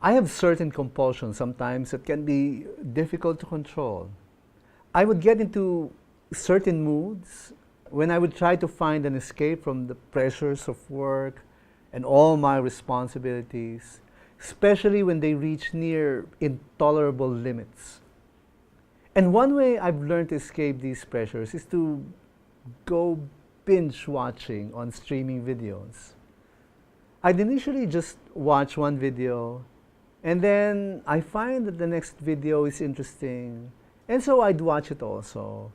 I have certain compulsions sometimes that can be difficult to control. I would get into certain moods when I would try to find an escape from the pressures of work and all my responsibilities, especially when they reach near intolerable limits. And one way I've learned to escape these pressures is to go binge watching on streaming videos. I'd initially just watch one video, and then I find that the next video is interesting, and so I'd watch it also.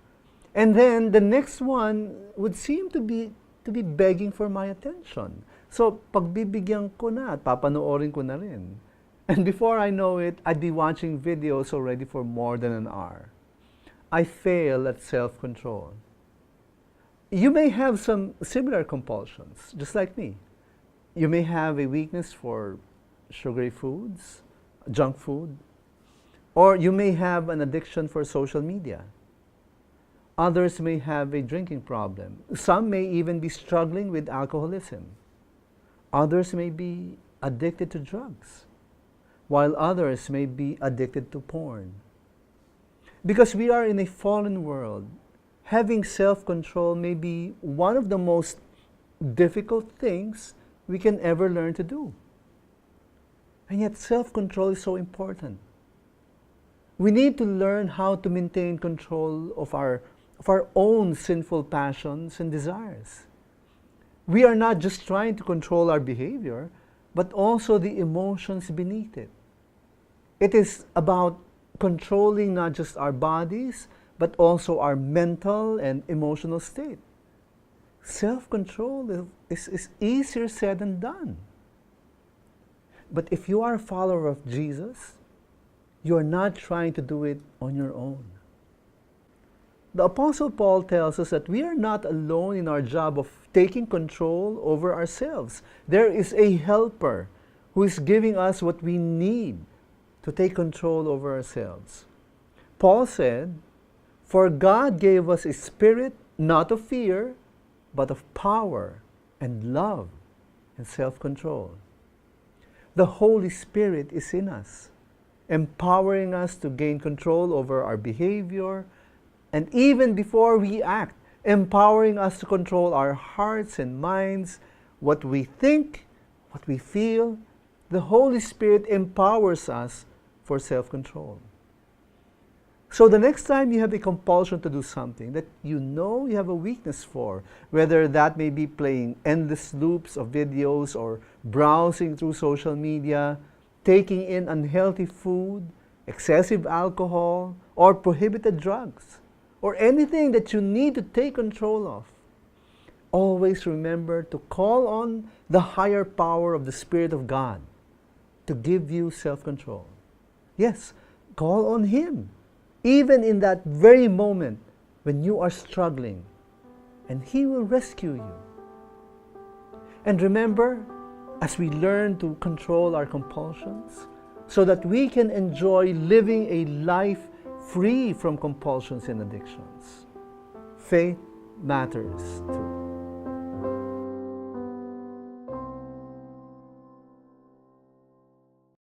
And then the next one would seem to be begging for my attention. So pagbibigyan ko na at papanoorin ko na rin. And before I know it, I'd be watching videos already for more than an hour. I fail at self-control. You may have some similar compulsions, just like me. You may have a weakness for sugary foods, junk food, or you may have an addiction for social media. Others may have a drinking problem. Some may even be struggling with alcoholism. Others may be addicted to drugs, while others may be addicted to porn. Because we are in a fallen world, having self-control may be one of the most difficult things we can ever learn to do. And yet self-control is so important. We need to learn how to maintain control of our own sinful passions and desires. We are not just trying to control our behavior, but also the emotions beneath it. It is about controlling not just our bodies, but also our mental and emotional state. Self-control is easier said than done. But if you are a follower of Jesus, you are not trying to do it on your own. The Apostle Paul tells us that we are not alone in our job of taking control over ourselves. There is a helper who is giving us what we need to take control over ourselves. Paul said, "For God gave us a spirit not of fear, but of power and love and self-control." The Holy Spirit is in us, empowering us to gain control over our behavior, and even before we act, empowering us to control our hearts and minds, what we think, what we feel. The Holy Spirit empowers us for self-control. So the next time you have a compulsion to do something that you know you have a weakness for, whether that may be playing endless loops of videos or browsing through social media, taking in unhealthy food, excessive alcohol, or prohibited drugs, or anything that you need to take control of, always remember to call on the higher power of the Spirit of God to give you self-control. Yes, call on Him, even in that very moment when you are struggling, and He will rescue you. And remember, as we learn to control our compulsions, so that we can enjoy living a life free from compulsions and addictions, faith matters too.